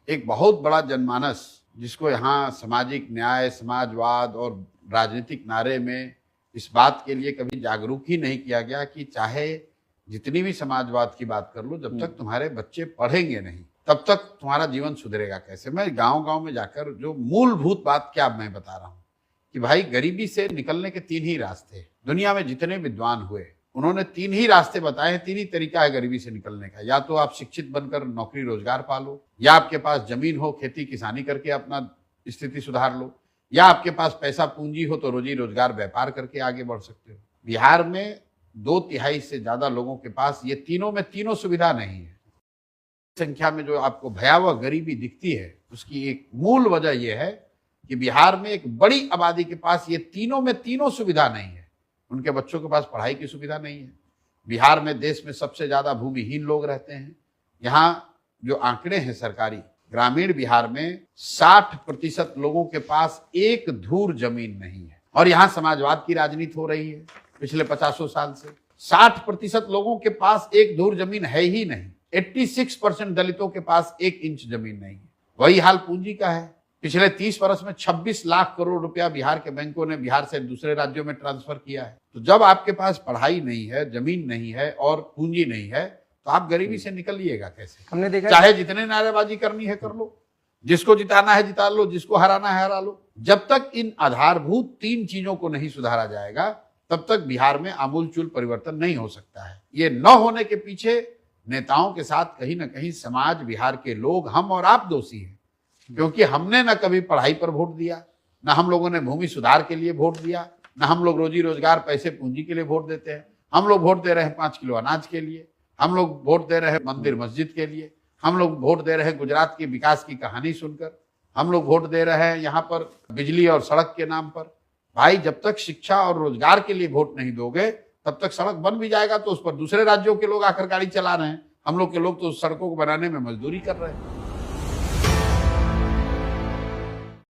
एक बहुत बड़ा जनमानस जिसको यहाँ सामाजिक न्याय, समाजवाद और राजनीतिक नारे में इस बात के लिए कभी जागरूक ही नहीं किया गया कि चाहे जितनी भी समाजवाद की बात कर लो, जब तक तुम्हारे बच्चे पढ़ेंगे नहीं तब तक तुम्हारा जीवन सुधरेगा कैसे। मैं गांव-गांव में जाकर जो मूलभूत बात क्या मैं बता रहा हूँ कि भाई गरीबी से निकलने के 3 ही रास्ते हैं। दुनिया में जितने विद्वान हुए उन्होंने 3 ही रास्ते बताए हैं, 3 ही तरीका है गरीबी से निकलने का। या तो आप शिक्षित बनकर नौकरी रोजगार पालो, या आपके पास जमीन हो, खेती किसानी करके अपना स्थिति सुधार लो, या आपके पास पैसा पूंजी हो तो रोजी रोजगार व्यापार करके आगे बढ़ सकते हो। बिहार में 2/3 से ज्यादा लोगों के पास ये तीनों में तीनों सुविधा नहीं है। संख्या में जो आपको भयावह गरीबी दिखती है उसकी एक मूल वजह यह है कि बिहार में एक बड़ी आबादी के पास ये तीनों में तीनों सुविधा नहीं है। उनके बच्चों के पास पढ़ाई की सुविधा नहीं है। बिहार में देश में सबसे ज्यादा भूमिहीन लोग रहते हैं। यहाँ जो आंकड़े हैं सरकारी, ग्रामीण बिहार में 60% लोगों के पास एक धूर जमीन नहीं है। और यहाँ समाजवाद की राजनीति हो रही है पिछले 50 साल से। 60% लोगों के पास एक धूर जमीन है ही नहीं। 86% दलितों के पास 1 इंच जमीन नहीं है। वही हाल पूंजी का है। पिछले 30 वर्ष में 26 लाख करोड़ रुपया बिहार के बैंकों ने बिहार से दूसरे राज्यों में ट्रांसफर किया है। तो जब आपके पास पढ़ाई नहीं है, जमीन नहीं है और पूंजी नहीं है तो आप गरीबी से निकलिएगा कैसे। हमने देखा चाहे जितने नारेबाजी करनी है कर लो, जिसको जिताना है जिता लो, जिसको हराना है हरा लो। जब तक इन आधारभूत 3 चीजों को नहीं सुधारा जाएगा तब तक बिहार में आमूलचूल परिवर्तन नहीं हो सकता है। ये न होने के पीछे नेताओं के साथ कहीं ना कहीं समाज, बिहार के लोग, हम और आप दोषी हैं। क्योंकि हमने न कभी पढ़ाई पर वोट दिया, न हम लोगों ने भूमि सुधार के लिए वोट दिया, न हम लोग रोजी रोजगार, पैसे, पूंजी के लिए वोट देते हैं। हम लोग वोट दे रहे हैं 5 किलो अनाज के लिए, हम लोग वोट दे रहे हैं मंदिर मस्जिद के लिए, हम लोग वोट दे रहे हैं गुजरात की विकास की कहानी सुनकर, हम लोग वोट दे रहे हैं यहाँ पर बिजली और सड़क के नाम पर। भाई जब तक शिक्षा और रोजगार के लिए वोट नहीं दोगे तब तक सड़क बन भी जाएगा तो उस पर दूसरे राज्यों के लोग आकर गाड़ी चला रहे हैं। हम लोग के लोग तो उस सड़कों को बनाने में मजदूरी कर रहे हैं।